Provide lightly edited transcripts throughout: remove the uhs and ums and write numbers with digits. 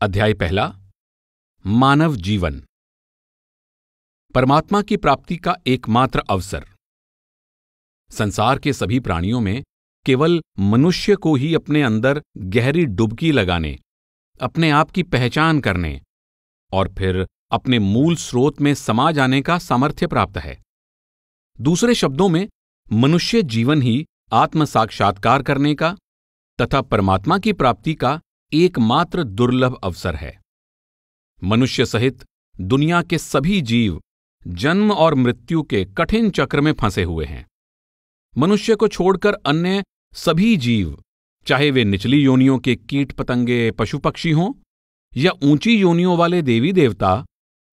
अध्याय पहला, मानव जीवन। परमात्मा की प्राप्ति का एकमात्र अवसर। संसार के सभी प्राणियों में केवल मनुष्य को ही अपने अंदर गहरी डुबकी लगाने, अपने आप की पहचान करने और फिर अपने मूल स्रोत में समा जाने का सामर्थ्य प्राप्त है। दूसरे शब्दों में, मनुष्य जीवन ही आत्म साक्षात्कार करने का तथा परमात्मा की प्राप्ति का एकमात्र दुर्लभ अवसर है। मनुष्य सहित दुनिया के सभी जीव जन्म और मृत्यु के कठिन चक्र में फंसे हुए हैं। मनुष्य को छोड़कर अन्य सभी जीव, चाहे वे निचली योनियों के कीट पतंगे पशु पक्षी हों या ऊंची योनियों वाले देवी देवता,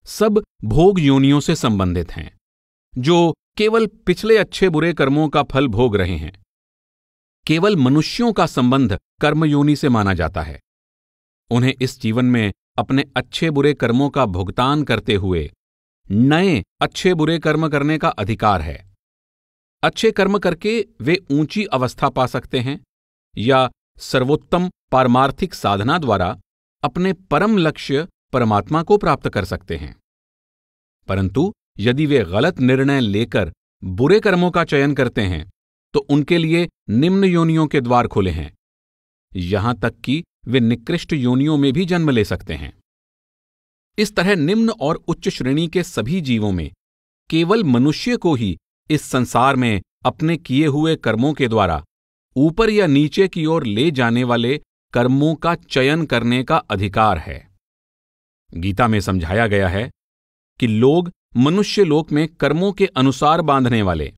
सब भोग योनियों से संबंधित हैं, जो केवल पिछले अच्छे बुरे कर्मों का फल भोग रहे हैं। केवल मनुष्यों का संबंध कर्म योनि से माना जाता है। उन्हें इस जीवन में अपने अच्छे बुरे कर्मों का भुगतान करते हुए नए अच्छे बुरे कर्म करने का अधिकार है। अच्छे कर्म करके वे ऊंची अवस्था पा सकते हैं या सर्वोत्तम पारमार्थिक साधना द्वारा अपने परम लक्ष्य परमात्मा को प्राप्त कर सकते हैं। परंतु यदि वे गलत निर्णय लेकर बुरे कर्मों का चयन करते हैं तो उनके लिए निम्न योनियों के द्वार खुले हैं। यहां तक कि वे निकृष्ट योनियों में भी जन्म ले सकते हैं। इस तरह निम्न और उच्च श्रेणी के सभी जीवों में केवल मनुष्य को ही इस संसार में अपने किए हुए कर्मों के द्वारा ऊपर या नीचे की ओर ले जाने वाले कर्मों का चयन करने का अधिकार है। गीता में समझाया गया है कि लोग मनुष्य लोक में कर्मों के अनुसार बांधने वाले,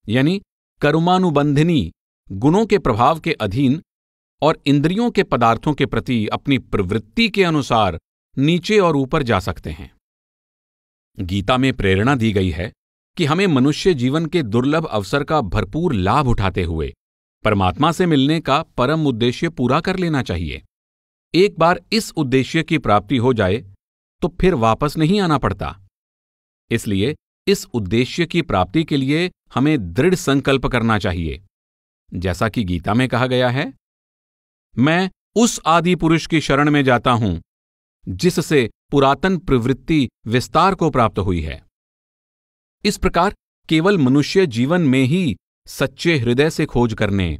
यानी कर्मानुबंधिनी गुणों के प्रभाव के अधीन और इंद्रियों के पदार्थों के प्रति अपनी प्रवृत्ति के अनुसार नीचे और ऊपर जा सकते हैं। गीता में प्रेरणा दी गई है कि हमें मनुष्य जीवन के दुर्लभ अवसर का भरपूर लाभ उठाते हुए परमात्मा से मिलने का परम उद्देश्य पूरा कर लेना चाहिए। एक बार इस उद्देश्य की प्राप्ति हो जाए तो फिर वापस नहीं आना पड़ता। इसलिए इस उद्देश्य की प्राप्ति के लिए हमें दृढ़ संकल्प करना चाहिए। जैसा कि गीता में कहा गया है, मैं उस आदि पुरुष की शरण में जाता हूं जिससे पुरातन प्रवृत्ति विस्तार को प्राप्त हुई है। इस प्रकार केवल मनुष्य जीवन में ही सच्चे हृदय से खोज करने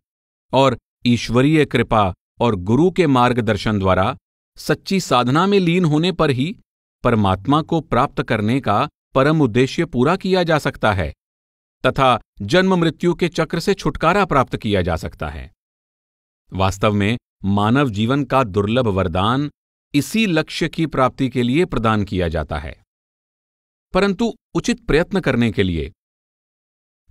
और ईश्वरीय कृपा और गुरु के मार्गदर्शन द्वारा सच्ची साधना में लीन होने पर ही परमात्मा को प्राप्त करने का परम उद्देश्य पूरा किया जा सकता है तथा जन्म मृत्यु के चक्र से छुटकारा प्राप्त किया जा सकता है। वास्तव में मानव जीवन का दुर्लभ वरदान इसी लक्ष्य की प्राप्ति के लिए प्रदान किया जाता है। परंतु उचित प्रयत्न करने के लिए,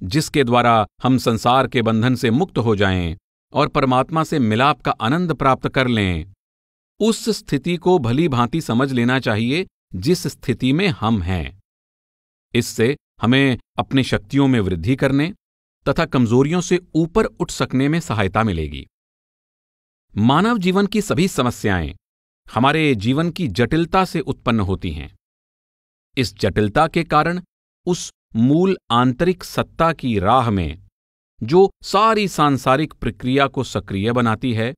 जिसके द्वारा हम संसार के बंधन से मुक्त हो जाएं और परमात्मा से मिलाप का आनंद प्राप्त कर लें, उस स्थिति को भली भांति समझ लेना चाहिए जिस स्थिति में हम हैं। इससे हमें अपनी शक्तियों में वृद्धि करने तथा कमजोरियों से ऊपर उठ सकने में सहायता मिलेगी। मानव जीवन की सभी समस्याएं हमारे जीवन की जटिलता से उत्पन्न होती हैं। इस जटिलता के कारण उस मूल आंतरिक सत्ता की राह में, जो सारी सांसारिक प्रक्रिया को सक्रिय बनाती है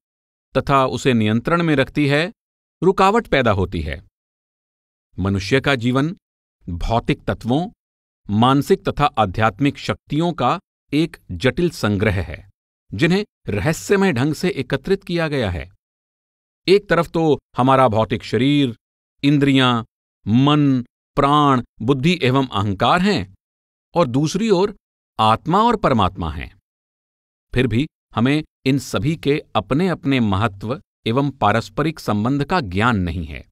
तथा उसे नियंत्रण में रखती है, रुकावट पैदा होती है। मनुष्य का जीवन भौतिक तत्वों, मानसिक तथा आध्यात्मिक शक्तियों का एक जटिल संग्रह है, जिन्हें रहस्यमय ढंग से एकत्रित किया गया है। एक तरफ तो हमारा भौतिक शरीर, इंद्रियां, मन, प्राण, बुद्धि एवं अहंकार हैं और दूसरी ओर आत्मा और परमात्मा हैं। फिर भी हमें इन सभी के अपने अपने महत्व एवं पारस्परिक संबंध का ज्ञान नहीं है।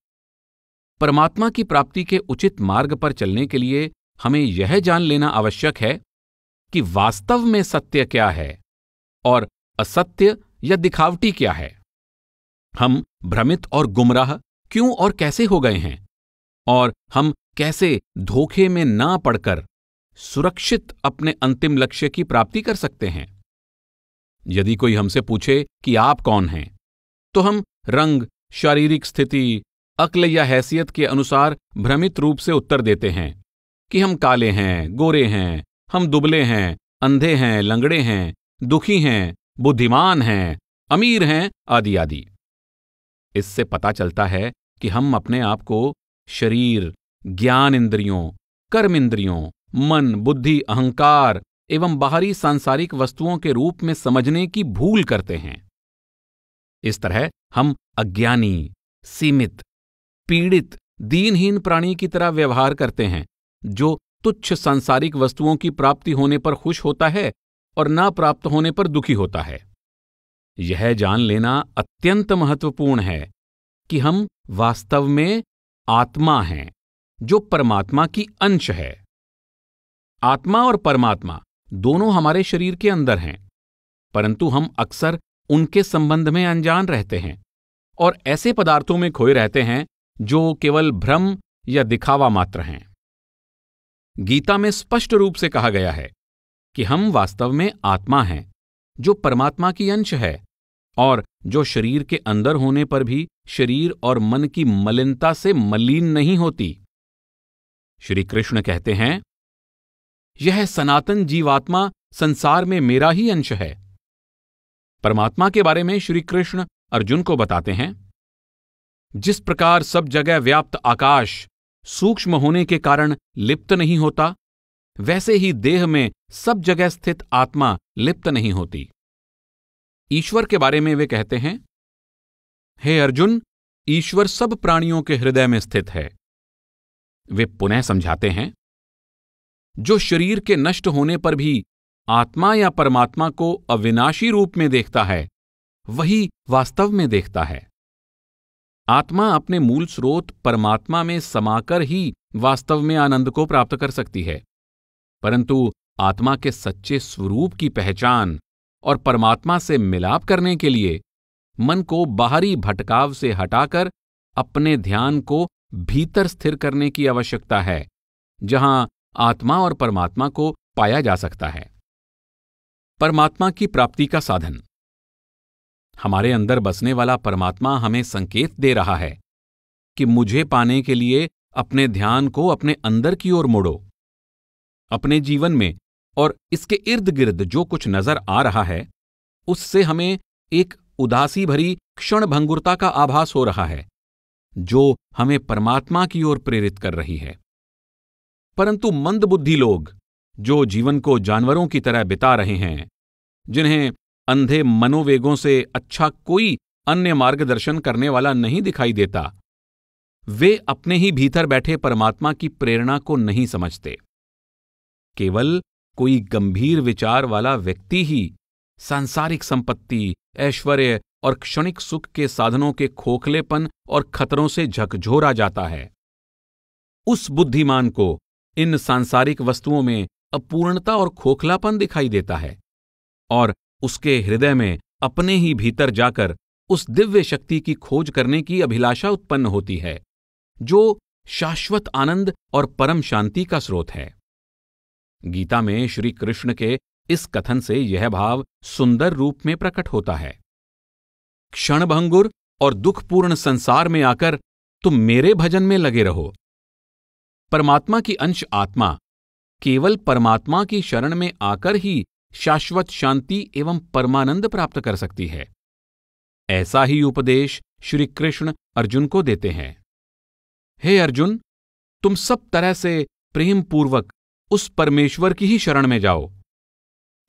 परमात्मा की प्राप्ति के उचित मार्ग पर चलने के लिए हमें यह जान लेना आवश्यक है कि वास्तव में सत्य क्या है और असत्य या दिखावटी क्या है। हम भ्रमित और गुमराह क्यों और कैसे हो गए हैं और हम कैसे धोखे में ना पड़कर सुरक्षित अपने अंतिम लक्ष्य की प्राप्ति कर सकते हैं। यदि कोई हमसे पूछे कि आप कौन हैं, तो हम रंग, शारीरिक स्थिति, अक्ल या हैसियत के अनुसार भ्रमित रूप से उत्तर देते हैं कि हम काले हैं, गोरे हैं, हम दुबले हैं, अंधे हैं, लंगड़े हैं, दुखी हैं, बुद्धिमान हैं, अमीर हैं, आदि आदि। इससे पता चलता है कि हम अपने आप को शरीर, ज्ञान इंद्रियों, कर्म इंद्रियों, मन, बुद्धि, अहंकार एवं बाहरी सांसारिक वस्तुओं के रूप में समझने की भूल करते हैं। इस तरह हम अज्ञानी, सीमित, पीड़ित, दीनहीन प्राणी की तरह व्यवहार करते हैं, जो तुच्छ सांसारिक वस्तुओं की प्राप्ति होने पर खुश होता है और ना प्राप्त होने पर दुखी होता है। यह जान लेना अत्यंत महत्वपूर्ण है कि हम वास्तव में आत्मा हैं, जो परमात्मा की अंश है। आत्मा और परमात्मा दोनों हमारे शरीर के अंदर हैं, परंतु हम अक्सर उनके संबंध में अनजान रहते हैं और ऐसे पदार्थों में खोए रहते हैं जो केवल भ्रम या दिखावा मात्र हैं। गीता में स्पष्ट रूप से कहा गया है कि हम वास्तव में आत्मा हैं, जो परमात्मा की अंश है और जो शरीर के अंदर होने पर भी शरीर और मन की मलिनता से मलिन नहीं होती। श्री कृष्ण कहते हैं, यह सनातन जीवात्मा संसार में मेरा ही अंश है। परमात्मा के बारे में श्री कृष्ण अर्जुन को बताते हैं, जिस प्रकार सब जगह व्याप्त आकाश सूक्ष्म होने के कारण लिप्त नहीं होता, वैसे ही देह में सब जगह स्थित आत्मा लिप्त नहीं होती। ईश्वर के बारे में वे कहते हैं, हे अर्जुन, ईश्वर सब प्राणियों के हृदय में स्थित है। वे पुनः समझाते हैं, जो शरीर के नष्ट होने पर भी आत्मा या परमात्मा को अविनाशी रूप में देखता है, वही वास्तव में देखता है। आत्मा अपने मूल स्रोत परमात्मा में समाकर ही वास्तव में आनंद को प्राप्त कर सकती है, परंतु आत्मा के सच्चे स्वरूप की पहचान और परमात्मा से मिलाप करने के लिए मन को बाहरी भटकाव से हटाकर अपने ध्यान को भीतर स्थिर करने की आवश्यकता है, जहां आत्मा और परमात्मा को पाया जा सकता है। परमात्मा की प्राप्ति का साधन। हमारे अंदर बसने वाला परमात्मा हमें संकेत दे रहा है कि मुझे पाने के लिए अपने ध्यान को अपने अंदर की ओर मोड़ो। अपने जीवन में और इसके इर्द गिर्द जो कुछ नजर आ रहा है, उससे हमें एक उदासी भरी क्षणभंगुरता का आभास हो रहा है, जो हमें परमात्मा की ओर प्रेरित कर रही है। परंतु मंदबुद्धि लोग, जो जीवन को जानवरों की तरह बिता रहे हैं, जिन्हें अंधे मनोवेगों से अच्छा कोई अन्य मार्गदर्शन करने वाला नहीं दिखाई देता, वे अपने ही भीतर बैठे परमात्मा की प्रेरणा को नहीं समझते। केवल कोई गंभीर विचार वाला व्यक्ति ही सांसारिक संपत्ति, ऐश्वर्य और क्षणिक सुख के साधनों के खोखलेपन और खतरों से झकझोरा जाता है। उस बुद्धिमान को इन सांसारिक वस्तुओं में अपूर्णता और खोखलापन दिखाई देता है और उसके हृदय में अपने ही भीतर जाकर उस दिव्य शक्ति की खोज करने की अभिलाषा उत्पन्न होती है, जो शाश्वत आनंद और परम शांति का स्रोत है। गीता में श्री कृष्ण के इस कथन से यह भाव सुंदर रूप में प्रकट होता है। क्षणभंगुर और दुखपूर्ण संसार में आकर तुम मेरे भजन में लगे रहो। परमात्मा की अंश आत्मा केवल परमात्मा की शरण में आकर ही शाश्वत शांति एवं परमानंद प्राप्त कर सकती है। ऐसा ही उपदेश श्री कृष्ण अर्जुन को देते हैं। हे अर्जुन, तुम सब तरह से प्रेम पूर्वक उस परमेश्वर की ही शरण में जाओ।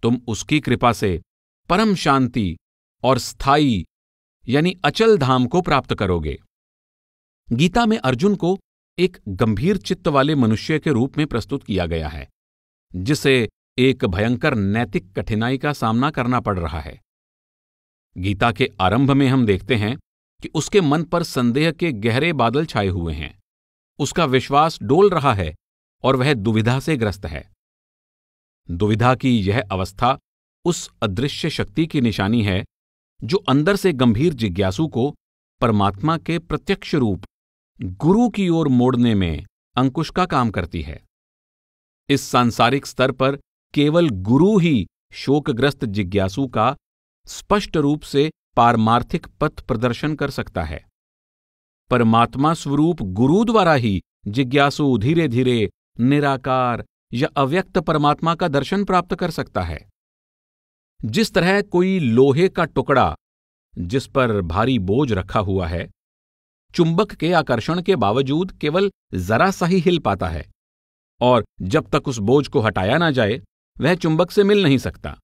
तुम उसकी कृपा से परम शांति और स्थायी यानी अचल धाम को प्राप्त करोगे। गीता में अर्जुन को एक गंभीर चित्त वाले मनुष्य के रूप में प्रस्तुत किया गया है, जिसे एक भयंकर नैतिक कठिनाई का सामना करना पड़ रहा है। गीता के आरंभ में हम देखते हैं कि उसके मन पर संदेह के गहरे बादल छाए हुए हैं। उसका विश्वास डोल रहा है और वह दुविधा से ग्रस्त है। दुविधा की यह अवस्था उस अदृश्य शक्ति की निशानी है, जो अंदर से गंभीर जिज्ञासु को परमात्मा के प्रत्यक्ष रूप गुरु की ओर मोड़ने में अंकुश का काम करती है। इस सांसारिक स्तर पर केवल गुरु ही शोकग्रस्त जिज्ञासु का स्पष्ट रूप से पारमार्थिक पथ प्रदर्शन कर सकता है। परमात्मा स्वरूप गुरु द्वारा ही जिज्ञासु धीरे धीरे निराकार या अव्यक्त परमात्मा का दर्शन प्राप्त कर सकता है। जिस तरह कोई लोहे का टुकड़ा जिस पर भारी बोझ रखा हुआ है, चुंबक के आकर्षण के बावजूद केवल जरा सा ही हिल पाता है, और जब तक उस बोझ को हटाया ना जाए वह चुंबक से मिल नहीं सकता।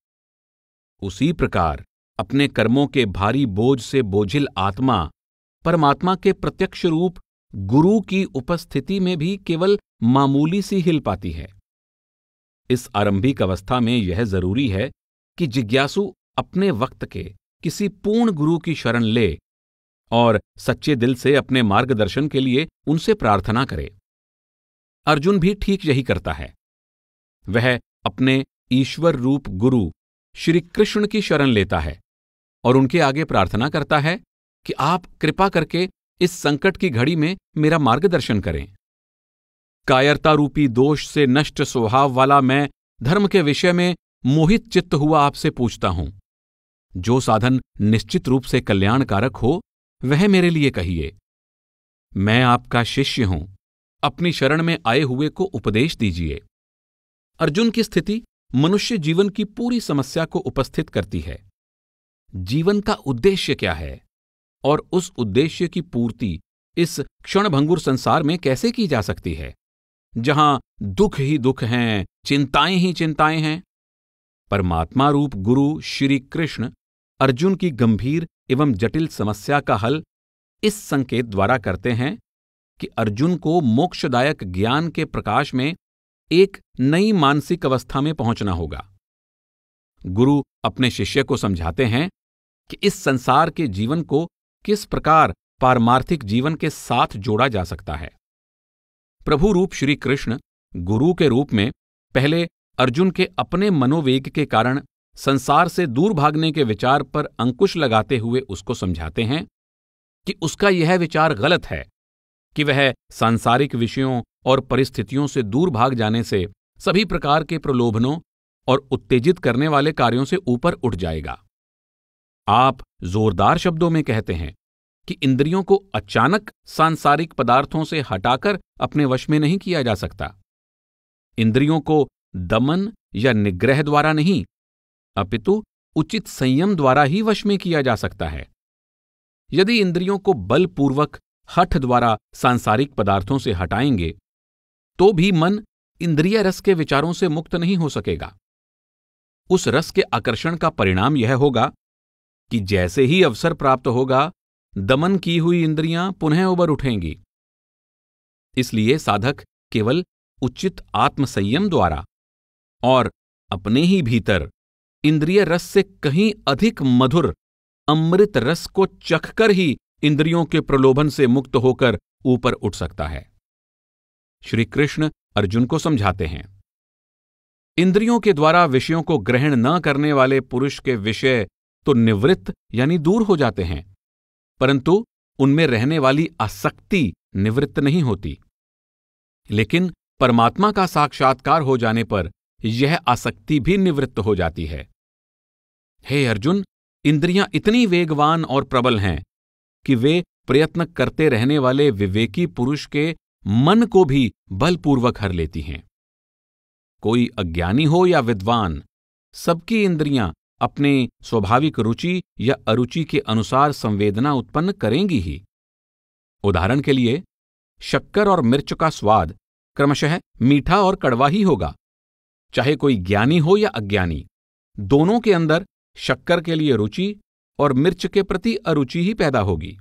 उसी प्रकार अपने कर्मों के भारी बोझ से बोझिल आत्मा परमात्मा के प्रत्यक्ष रूप गुरु की उपस्थिति में भी केवल मामूली सी हिल पाती है। इस आरंभिक अवस्था में यह जरूरी है कि जिज्ञासु अपने वक्त के किसी पूर्ण गुरु की शरण ले और सच्चे दिल से अपने मार्गदर्शन के लिए उनसे प्रार्थना करे। अर्जुन भी ठीक यही करता है। वह अपने ईश्वर रूप गुरु श्री कृष्ण की शरण लेता है और उनके आगे प्रार्थना करता है कि आप कृपा करके इस संकट की घड़ी में मेरा मार्गदर्शन करें। कायरता रूपी दोष से नष्ट स्वभाव वाला मैं धर्म के विषय में मोहित चित्त हुआ आपसे पूछता हूं, जो साधन निश्चित रूप से कल्याणकारक हो वह मेरे लिए कहिए। मैं आपका शिष्य हूं, अपनी शरण में आए हुए को उपदेश दीजिए। अर्जुन की स्थिति मनुष्य जीवन की पूरी समस्या को उपस्थित करती है। जीवन का उद्देश्य क्या है और उस उद्देश्य की पूर्ति इस क्षणभंगुर संसार में कैसे की जा सकती है, जहां दुख ही दुख हैं, चिंताएं ही चिंताएं हैं। परमात्मा रूप गुरु श्री कृष्ण अर्जुन की गंभीर एवं जटिल समस्या का हल इस संकेत द्वारा करते हैं कि अर्जुन को मोक्षदायक ज्ञान के प्रकाश में एक नई मानसिक अवस्था में पहुंचना होगा। गुरु अपने शिष्य को समझाते हैं कि इस संसार के जीवन को किस प्रकार पारमार्थिक जीवन के साथ जोड़ा जा सकता है। प्रभु रूप श्री कृष्ण गुरु के रूप में पहले अर्जुन के अपने मनोवेग के कारण संसार से दूर भागने के विचार पर अंकुश लगाते हुए उसको समझाते हैं कि उसका यह विचार गलत है कि वह सांसारिक विषयों और परिस्थितियों से दूर भाग जाने से सभी प्रकार के प्रलोभनों और उत्तेजित करने वाले कार्यों से ऊपर उठ जाएगा। आप जोरदार शब्दों में कहते हैं कि इंद्रियों को अचानक सांसारिक पदार्थों से हटाकर अपने वश में नहीं किया जा सकता। इंद्रियों को दमन या निग्रह द्वारा नहीं, अपितु उचित संयम द्वारा ही वश में किया जा सकता है। यदि इंद्रियों को बलपूर्वक हठ द्वारा सांसारिक पदार्थों से हटाएंगे तो भी मन इंद्रिय रस के विचारों से मुक्त नहीं हो सकेगा। उस रस के आकर्षण का परिणाम यह होगा कि जैसे ही अवसर प्राप्त होगा दमन की हुई इंद्रियां पुनः उबर उठेंगी। इसलिए साधक केवल उचित आत्मसंयम द्वारा और अपने ही भीतर इंद्रिय रस से कहीं अधिक मधुर अमृत रस को चखकर ही इंद्रियों के प्रलोभन से मुक्त होकर ऊपर उठ सकता है। श्री कृष्ण अर्जुन को समझाते हैं, इंद्रियों के द्वारा विषयों को ग्रहण न करने वाले पुरुष के विषय तो निवृत्त यानी दूर हो जाते हैं, परंतु उनमें रहने वाली आसक्ति निवृत्त नहीं होती। लेकिन परमात्मा का साक्षात्कार हो जाने पर यह आसक्ति भी निवृत्त हो जाती है। हे अर्जुन, इंद्रियां इतनी वेगवान और प्रबल हैं कि वे प्रयत्न करते रहने वाले विवेकी पुरुष के मन को भी बलपूर्वक हर लेती हैं। कोई अज्ञानी हो या विद्वान, सबकी इंद्रियां अपने स्वाभाविक रुचि या अरुचि के अनुसार संवेदना उत्पन्न करेंगी ही। उदाहरण के लिए, शक्कर और मिर्च का स्वाद क्रमशः मीठा और कड़वा ही होगा। चाहे कोई ज्ञानी हो या अज्ञानी, दोनों के अंदर शक्कर के लिए रुचि और मिर्च के प्रति अरुचि ही पैदा होगी।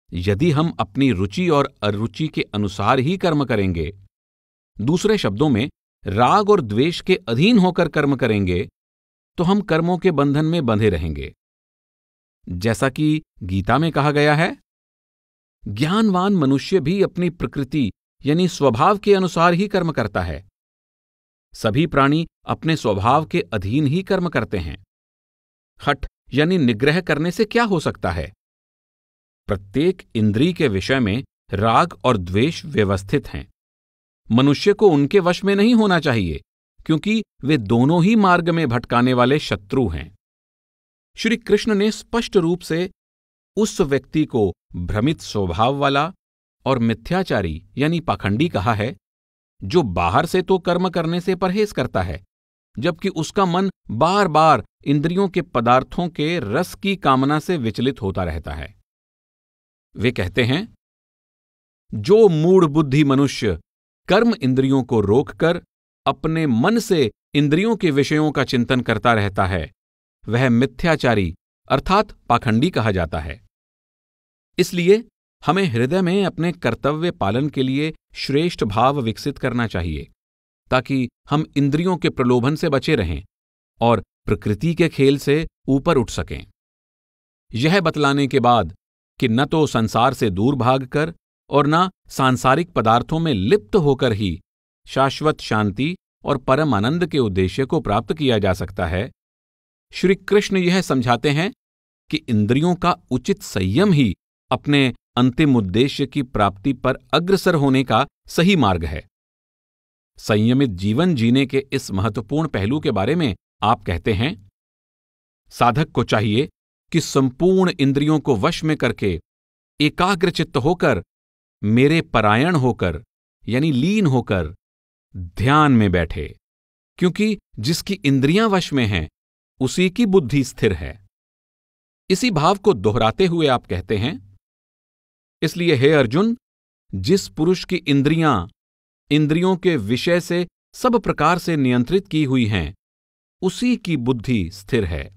यदि हम अपनी रुचि और अरुचि के अनुसार ही कर्म करेंगे, दूसरे शब्दों में राग और द्वेष के अधीन होकर कर्म करेंगे, तो हम कर्मों के बंधन में बंधे रहेंगे। जैसा कि गीता में कहा गया है, ज्ञानवान मनुष्य भी अपनी प्रकृति यानी स्वभाव के अनुसार ही कर्म करता है। सभी प्राणी अपने स्वभाव के अधीन ही कर्म करते हैं। हठ यानी निग्रह करने से क्या हो सकता है? प्रत्येक इंद्रिय के विषय में राग और द्वेष व्यवस्थित हैं। मनुष्य को उनके वश में नहीं होना चाहिए, क्योंकि वे दोनों ही मार्ग में भटकाने वाले शत्रु हैं। श्री कृष्ण ने स्पष्ट रूप से उस व्यक्ति को भ्रमित स्वभाव वाला और मिथ्याचारी यानी पाखंडी कहा है, जो बाहर से तो कर्म करने से परहेज करता है, जबकि उसका मन बार बार इंद्रियों के पदार्थों के रस की कामना से विचलित होता रहता है। वे कहते हैं, जो मूढ़ बुद्धि मनुष्य कर्म इंद्रियों को रोककर अपने मन से इंद्रियों के विषयों का चिंतन करता रहता है, वह मिथ्याचारी अर्थात पाखंडी कहा जाता है। इसलिए हमें हृदय में अपने कर्तव्य पालन के लिए श्रेष्ठ भाव विकसित करना चाहिए, ताकि हम इंद्रियों के प्रलोभन से बचे रहें और प्रकृति के खेल से ऊपर उठ सकें। यह बतलाने के बाद कि न तो संसार से दूर भागकर और न सांसारिक पदार्थों में लिप्त होकर ही शाश्वत शांति और परम आनंद के उद्देश्य को प्राप्त किया जा सकता है, श्री कृष्ण यह समझाते हैं कि इंद्रियों का उचित संयम ही अपने अंतिम उद्देश्य की प्राप्ति पर अग्रसर होने का सही मार्ग है। संयमित जीवन जीने के इस महत्वपूर्ण पहलू के बारे में आप कहते हैं, साधक को चाहिए कि संपूर्ण इंद्रियों को वश में करके एकाग्रचित्त होकर, मेरे परायण होकर यानी लीन होकर ध्यान में बैठे, क्योंकि जिसकी इंद्रियां वश में हैं उसी की बुद्धि स्थिर है। इसी भाव को दोहराते हुए आप कहते हैं, इसलिए हे अर्जुन, जिस पुरुष की इंद्रियों के विषय से सब प्रकार से नियंत्रित की हुई हैं, उसी की बुद्धि स्थिर है।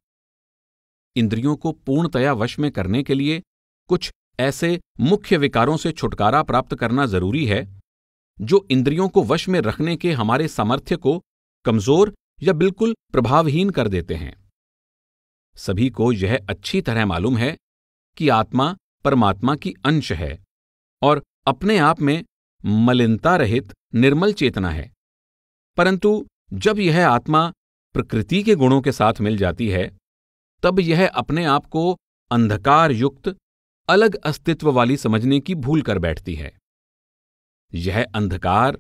इंद्रियों को पूर्णतया वश में करने के लिए कुछ ऐसे मुख्य विकारों से छुटकारा प्राप्त करना जरूरी है जो इंद्रियों को वश में रखने के हमारे सामर्थ्य को कमजोर या बिल्कुल प्रभावहीन कर देते हैं। सभी को यह अच्छी तरह मालूम है कि आत्मा परमात्मा की अंश है और अपने आप में मलिनता रहित निर्मल चेतना है, परंतु जब यह आत्मा प्रकृति के गुणों के साथ मिल जाती है, तब यह अपने आप को अंधकार युक्त अलग अस्तित्व वाली समझने की भूल कर बैठती है। यह अंधकार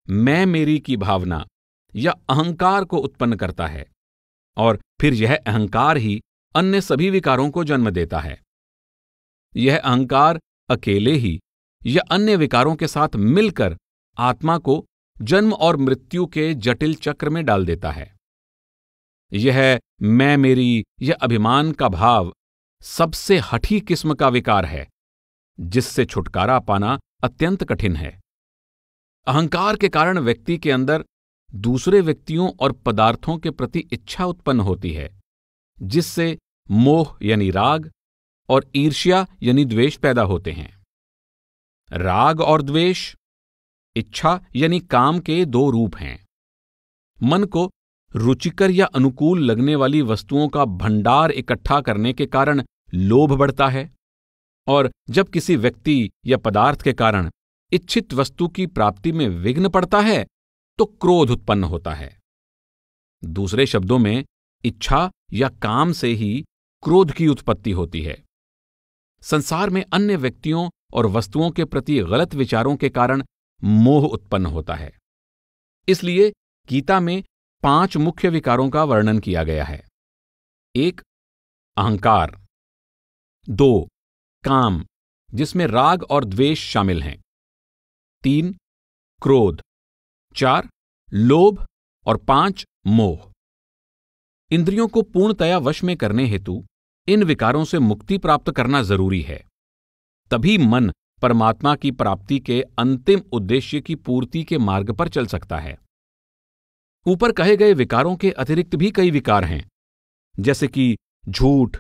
मैं मेरी की भावना या अहंकार को उत्पन्न करता है और फिर यह अहंकार ही अन्य सभी विकारों को जन्म देता है। यह अहंकार अकेले ही या अन्य विकारों के साथ मिलकर आत्मा को जन्म और मृत्यु के जटिल चक्र में डाल देता है। यह मैं मेरी या अभिमान का भाव सबसे हठी किस्म का विकार है, जिससे छुटकारा पाना अत्यंत कठिन है। अहंकार के कारण व्यक्ति के अंदर दूसरे व्यक्तियों और पदार्थों के प्रति इच्छा उत्पन्न होती है, जिससे मोह यानी राग और ईर्ष्या यानी द्वेष पैदा होते हैं। राग और द्वेष, इच्छा यानी काम के दो रूप हैं। मन को रुचिकर या अनुकूल लगने वाली वस्तुओं का भंडार इकट्ठा करने के कारण लोभ बढ़ता है, और जब किसी व्यक्ति या पदार्थ के कारण इच्छित वस्तु की प्राप्ति में विघ्न पड़ता है तो क्रोध उत्पन्न होता है। दूसरे शब्दों में, इच्छा या काम से ही क्रोध की उत्पत्ति होती है। संसार में अन्य व्यक्तियों और वस्तुओं के प्रति गलत विचारों के कारण मोह उत्पन्न होता है। इसलिए गीता में 5 मुख्य विकारों का वर्णन किया गया है। 1. अहंकार। 2. काम, जिसमें राग और द्वेष शामिल हैं। 3. क्रोध। 4. लोभ और 5. मोह। इंद्रियों को पूर्णतया वश में करने हेतु इन विकारों से मुक्ति प्राप्त करना जरूरी है। तभी मन परमात्मा की प्राप्ति के अंतिम उद्देश्य की पूर्ति के मार्ग पर चल सकता है। ऊपर कहे गए विकारों के अतिरिक्त भी कई विकार हैं, जैसे कि झूठ,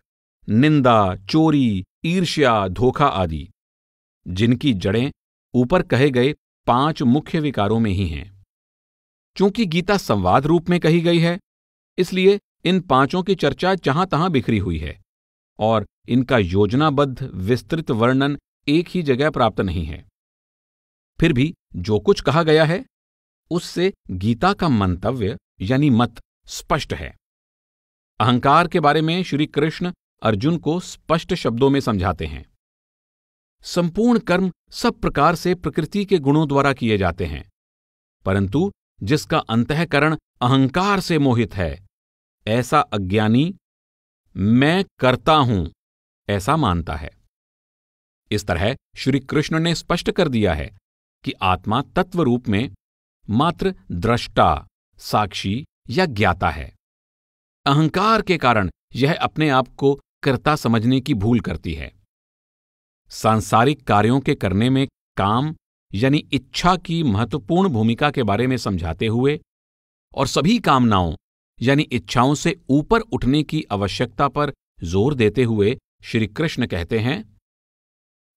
निंदा, चोरी, ईर्ष्या, धोखा आदि, जिनकी जड़ें ऊपर कहे गए 5 मुख्य विकारों में ही हैं। चूंकि गीता संवाद रूप में कही गई है, इसलिए इन 5 की चर्चा जहां तहां बिखरी हुई है और इनका योजनाबद्ध विस्तृत वर्णन एक ही जगह प्राप्त नहीं है। फिर भी जो कुछ कहा गया है उससे गीता का मंतव्य यानी मत स्पष्ट है। अहंकार के बारे में श्री कृष्ण अर्जुन को स्पष्ट शब्दों में समझाते हैं। संपूर्ण कर्म सब प्रकार से प्रकृति के गुणों द्वारा किए जाते हैं, परंतु जिसका अंतःकरण अहंकार से मोहित है, ऐसा अज्ञानी मैं करता हूं ऐसा मानता है। इस तरह श्री कृष्ण ने स्पष्ट कर दिया है कि आत्मा तत्व रूप में मात्र दृष्टा, साक्षी या ज्ञाता है। अहंकार के कारण यह अपने आप को कर्ता समझने की भूल करती है। सांसारिक कार्यों के करने में काम यानी इच्छा की महत्वपूर्ण भूमिका के बारे में समझाते हुए और सभी कामनाओं यानी इच्छाओं से ऊपर उठने की आवश्यकता पर जोर देते हुए श्री कृष्ण कहते हैं,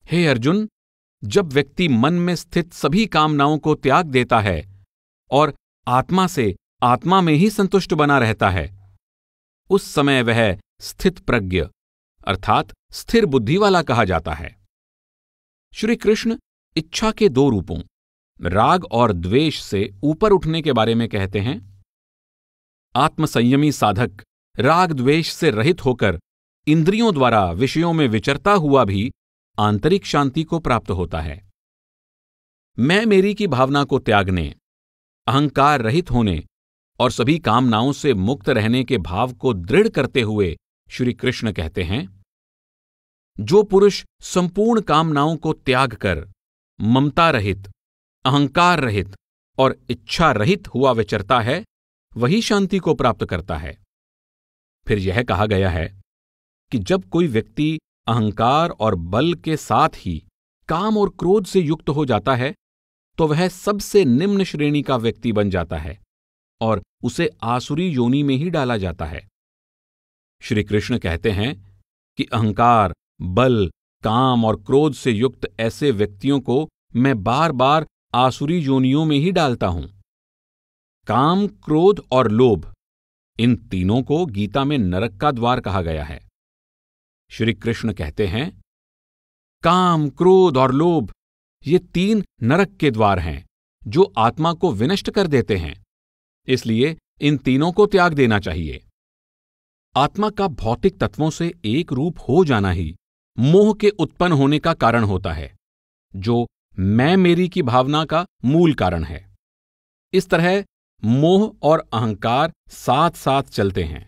हे अर्जुन, जब व्यक्ति मन में स्थित सभी कामनाओं को त्याग देता है और आत्मा से आत्मा में ही संतुष्ट बना रहता है, उस समय वह स्थित प्रज्ञ अर्थात स्थिर बुद्धि वाला कहा जाता है। श्री कृष्ण इच्छा के दो रूपों राग और द्वेष से ऊपर उठने के बारे में कहते हैं। आत्मसंयमी साधक राग द्वेष से रहित होकर इंद्रियों द्वारा विषयों में विचरता हुआ भी आंतरिक शांति को प्राप्त होता है। मैं मेरी की भावना को त्यागने, अहंकार रहित होने और सभी कामनाओं से मुक्त रहने के भाव को दृढ़ करते हुए श्री कृष्ण कहते हैं, जो पुरुष संपूर्ण कामनाओं को त्याग कर ममता रहित, अहंकार रहित और इच्छा रहित हुआ विचरता है, वही शांति को प्राप्त करता है। फिर यह कहा गया है कि जब कोई व्यक्ति अहंकार और बल के साथ ही काम और क्रोध से युक्त हो जाता है तो वह सबसे निम्न श्रेणी का व्यक्ति बन जाता है और उसे आसुरी योनि में ही डाला जाता है। श्री कृष्ण कहते हैं कि अहंकार, बल, काम और क्रोध से युक्त ऐसे व्यक्तियों को मैं बार बार आसुरी योनियों में ही डालता हूं। काम, क्रोध और लोभ, इन तीनों को गीता में नरक का द्वार कहा गया है। श्री कृष्ण कहते हैं, काम, क्रोध और लोभ ये तीन नरक के द्वार हैं जो आत्मा को विनष्ट कर देते हैं, इसलिए इन तीनों को त्याग देना चाहिए। आत्मा का भौतिक तत्वों से एक रूप हो जाना ही मोह के उत्पन्न होने का कारण होता है, जो मैं मेरी की भावना का मूल कारण है। इस तरह मोह और अहंकार साथ साथ चलते हैं।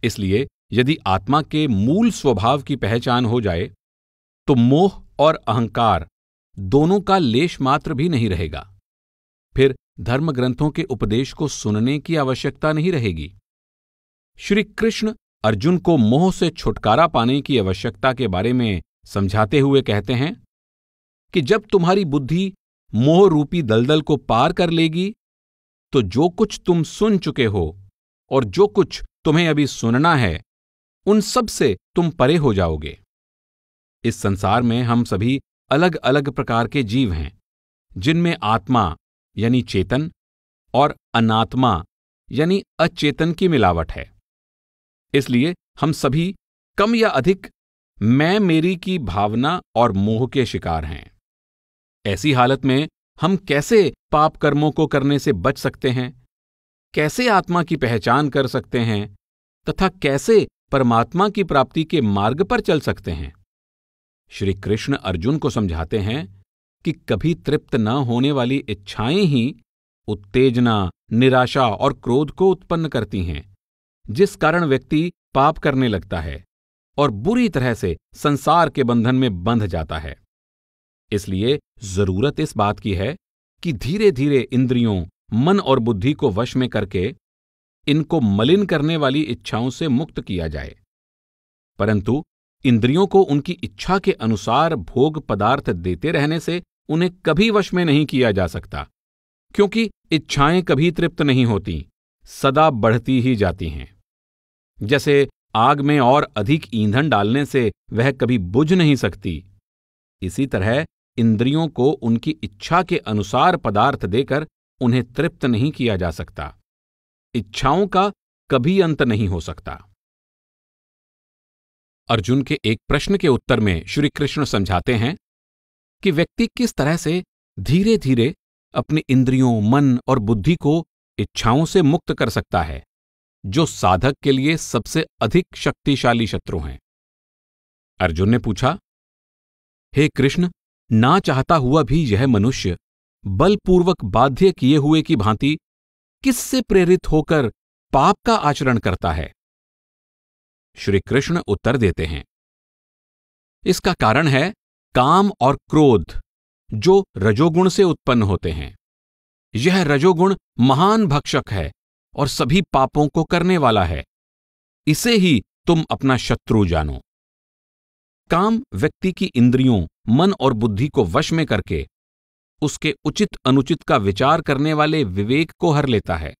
इसलिए यदि आत्मा के मूल स्वभाव की पहचान हो जाए तो मोह और अहंकार दोनों का लेश मात्र भी नहीं रहेगा। फिर धर्म ग्रंथों के उपदेश को सुनने की आवश्यकता नहीं रहेगी। श्री कृष्ण अर्जुन को मोह से छुटकारा पाने की आवश्यकता के बारे में समझाते हुए कहते हैं कि जब तुम्हारी बुद्धि मोह रूपी दलदल को पार कर लेगी तो जो कुछ तुम सुन चुके हो और जो कुछ तुम्हें अभी सुनना है उन सब से तुम परे हो जाओगे। इस संसार में हम सभी अलग अलग प्रकार के जीव हैं, जिनमें आत्मा यानी चेतन और अनात्मा यानी अचेतन की मिलावट है। इसलिए हम सभी कम या अधिक मैं मेरी की भावना और मोह के शिकार हैं। ऐसी हालत में हम कैसे पाप कर्मों को करने से बच सकते हैं, कैसे आत्मा की पहचान कर सकते हैं तथा कैसे परमात्मा की प्राप्ति के मार्ग पर चल सकते हैं? श्री कृष्ण अर्जुन को समझाते हैं कि कभी तृप्त न होने वाली इच्छाएं ही उत्तेजना, निराशा और क्रोध को उत्पन्न करती हैं, जिस कारण व्यक्ति पाप करने लगता है और बुरी तरह से संसार के बंधन में बंध जाता है। इसलिए जरूरत इस बात की है कि धीरे धीरे इंद्रियों, मन और बुद्धि को वश में करके इनको मलिन करने वाली इच्छाओं से मुक्त किया जाए। परंतु इंद्रियों को उनकी इच्छा के अनुसार भोग पदार्थ देते रहने से उन्हें कभी वश में नहीं किया जा सकता, क्योंकि इच्छाएं कभी तृप्त नहीं होती, सदा बढ़ती ही जाती हैं। जैसे आग में और अधिक ईंधन डालने से वह कभी बुझ नहीं सकती, इसी तरह इंद्रियों को उनकी इच्छा के अनुसार पदार्थ देकर उन्हें तृप्त नहीं किया जा सकता। इच्छाओं का कभी अंत नहीं हो सकता। अर्जुन के एक प्रश्न के उत्तर में श्री कृष्ण समझाते हैं कि व्यक्ति किस तरह से धीरे धीरे अपनी इंद्रियों, मन और बुद्धि को इच्छाओं से मुक्त कर सकता है, जो साधक के लिए सबसे अधिक शक्तिशाली शत्रु हैं। अर्जुन ने पूछा, हे कृष्ण, ना चाहता हुआ भी यह मनुष्य बलपूर्वक बाध्य किए हुए की भांति किससे प्रेरित होकर पाप का आचरण करता है? श्री कृष्ण उत्तर देते हैं, इसका कारण है काम और क्रोध, जो रजोगुण से उत्पन्न होते हैं। यह रजोगुण महान भक्षक है और सभी पापों को करने वाला है। इसे ही तुम अपना शत्रु जानो। काम व्यक्ति की इंद्रियों, मन और बुद्धि को वश में करके उसके उचित अनुचित का विचार करने वाले विवेक को हर लेता है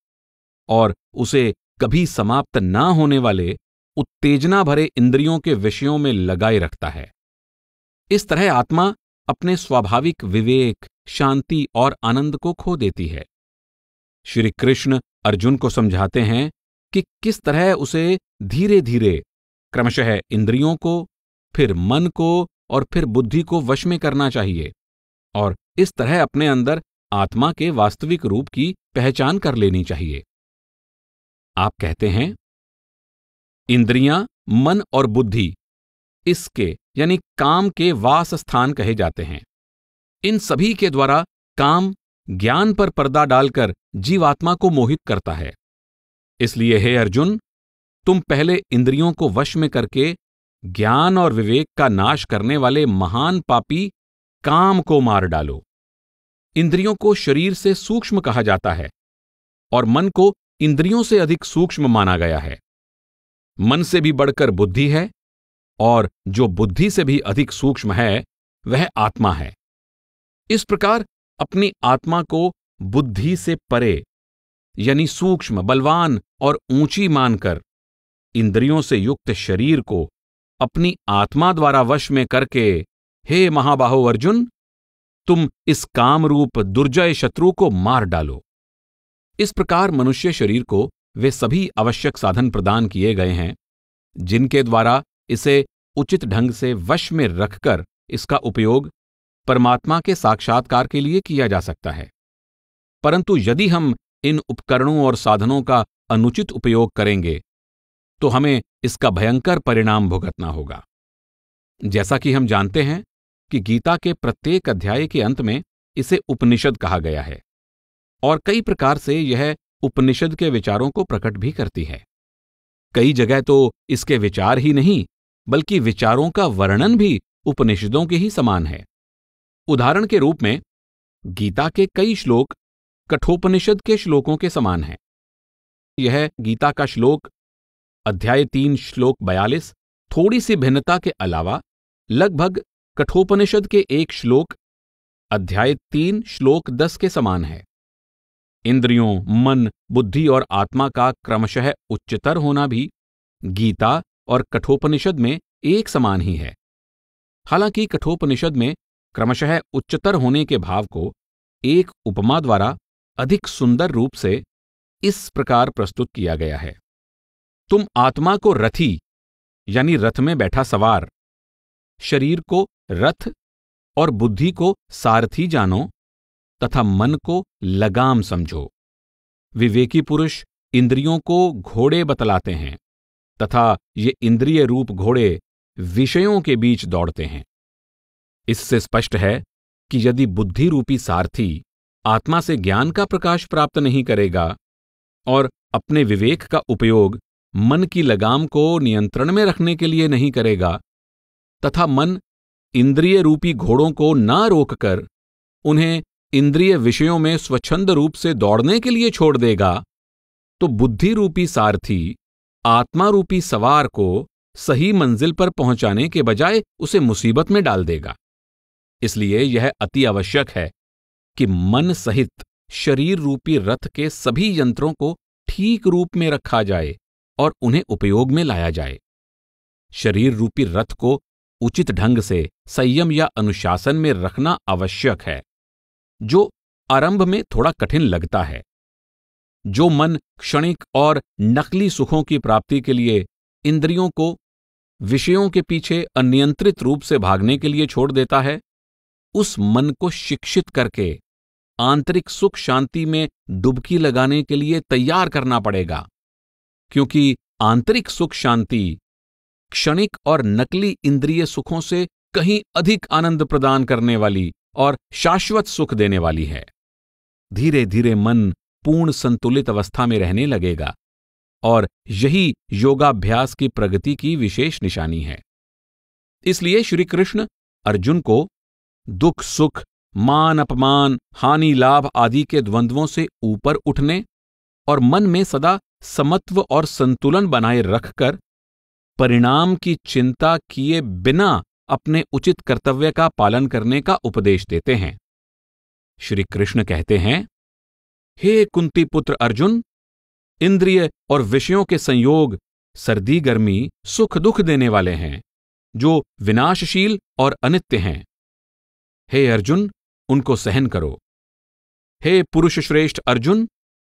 और उसे कभी समाप्त ना होने वाले उत्तेजना भरे इंद्रियों के विषयों में लगाए रखता है। इस तरह आत्मा अपने स्वाभाविक विवेक, शांति और आनंद को खो देती है। श्री कृष्ण अर्जुन को समझाते हैं कि किस तरह उसे धीरे धीरे क्रमशः इंद्रियों को, फिर मन को और फिर बुद्धि को वश में करना चाहिए और इस तरह अपने अंदर आत्मा के वास्तविक रूप की पहचान कर लेनी चाहिए। आप कहते हैं, इंद्रियां, मन और बुद्धि इसके यानी काम के वास स्थान कहे जाते हैं। इन सभी के द्वारा काम ज्ञान पर पर्दा डालकर जीवात्मा को मोहित करता है। इसलिए हे अर्जुन, तुम पहले इंद्रियों को वश में करके ज्ञान और विवेक का नाश करने वाले महान पापी काम को मार डालो। इंद्रियों को शरीर से सूक्ष्म कहा जाता है और मन को इंद्रियों से अधिक सूक्ष्म माना गया है। मन से भी बढ़कर बुद्धि है और जो बुद्धि से भी अधिक सूक्ष्म है वह आत्मा है। इस प्रकार अपनी आत्मा को बुद्धि से परे यानी सूक्ष्म, बलवान और ऊंची मानकर इंद्रियों से युक्त शरीर को अपनी आत्मा द्वारा वश में करके, हे महाबाहो अर्जुन, तुम इस कामरूप दुर्जय शत्रु को मार डालो। इस प्रकार मनुष्य शरीर को वे सभी आवश्यक साधन प्रदान किए गए हैं जिनके द्वारा इसे उचित ढंग से वश में रखकर इसका उपयोग परमात्मा के साक्षात्कार के लिए किया जा सकता है। परंतु यदि हम इन उपकरणों और साधनों का अनुचित उपयोग करेंगे तो हमें इसका भयंकर परिणाम भुगतना होगा। जैसा कि हम जानते हैं कि गीता के प्रत्येक अध्याय के अंत में इसे उपनिषद कहा गया है और कई प्रकार से यह उपनिषद के विचारों को प्रकट भी करती है। कई जगह तो इसके विचार ही नहीं बल्कि विचारों का वर्णन भी उपनिषदों के ही समान है। उदाहरण के रूप में गीता के कई श्लोक कठोपनिषद के श्लोकों के समान हैं। यह गीता का श्लोक अध्याय 3 श्लोक 42 थोड़ी सी भिन्नता के अलावा लगभग कठोपनिषद के एक श्लोक अध्याय 3 श्लोक 10 के समान है। इंद्रियों, मन, बुद्धि और आत्मा का क्रमशः उच्चतर होना भी गीता और कठोपनिषद में एक समान ही है। हालांकि कठोपनिषद में क्रमशः उच्चतर होने के भाव को एक उपमा द्वारा अधिक सुंदर रूप से इस प्रकार प्रस्तुत किया गया है। तुम आत्मा को रथी यानी रथ में बैठा सवार, शरीर को रथ और बुद्धि को सारथी जानो तथा मन को लगाम समझो। विवेकी पुरुष इंद्रियों को घोड़े बतलाते हैं तथा ये इंद्रिय रूप घोड़े विषयों के बीच दौड़ते हैं। इससे स्पष्ट है कि यदि बुद्धि रूपी सारथी आत्मा से ज्ञान का प्रकाश प्राप्त नहीं करेगा और अपने विवेक का उपयोग मन की लगाम को नियंत्रण में रखने के लिए नहीं करेगा तथा मन इंद्रिय रूपी घोड़ों को ना रोककर उन्हें इंद्रिय विषयों में स्वच्छंद रूप से दौड़ने के लिए छोड़ देगा, तो बुद्धि रूपी सारथी आत्मा रूपी सवार को सही मंजिल पर पहुंचाने के बजाय उसे मुसीबत में डाल देगा। इसलिए यह अति आवश्यक है कि मन सहित शरीर रूपी रथ के सभी यंत्रों को ठीक रूप में रखा जाए और उन्हें उपयोग में लाया जाए। शरीर रूपी रथ को उचित ढंग से संयम या अनुशासन में रखना आवश्यक है, जो आरंभ में थोड़ा कठिन लगता है। जो मन क्षणिक और नकली सुखों की प्राप्ति के लिए इंद्रियों को विषयों के पीछे अनियंत्रित रूप से भागने के लिए छोड़ देता है, उस मन को शिक्षित करके आंतरिक सुख शांति में डुबकी लगाने के लिए तैयार करना पड़ेगा, क्योंकि आंतरिक सुख शांति क्षणिक और नकली इंद्रिय सुखों से कहीं अधिक आनंद प्रदान करने वाली और शाश्वत सुख देने वाली है। धीरे धीरे मन पूर्ण संतुलित अवस्था में रहने लगेगा और यही योगाभ्यास की प्रगति की विशेष निशानी है। इसलिए श्री कृष्ण अर्जुन को दुख सुख, मान अपमान, हानि लाभ आदि के द्वंद्वों से ऊपर उठने और मन में सदा समत्व और संतुलन बनाए रखकर परिणाम की चिंता किए बिना अपने उचित कर्तव्य का पालन करने का उपदेश देते हैं। श्री कृष्ण कहते हैं, हे कुंती पुत्र अर्जुन, इंद्रिय और विषयों के संयोग सर्दी गर्मी सुख दुख देने वाले हैं, जो विनाशशील और अनित्य हैं। हे अर्जुन, उनको सहन करो। हे पुरुष श्रेष्ठ अर्जुन,